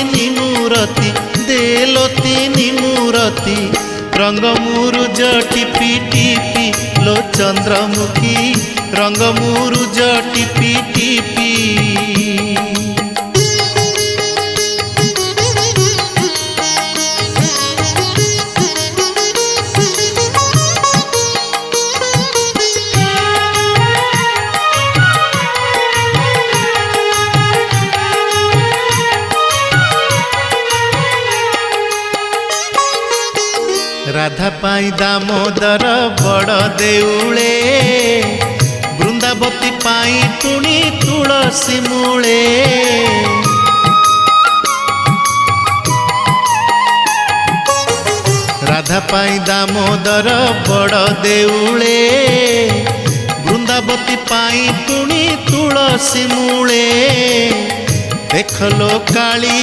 मूरति देलो तीनी मूरति रंग मुरुज टिपी टिपी लो चंद्रमुखी रंग मुरुज टिपी टिपी। राधा पाई दामोदर बड़ देउले वृंदावती पाई पुणी तुलसी मूले। राधा पाई दामोदर बड़ देउले वृंदावती पाई पुणी तुलसी मूले। देख लो काली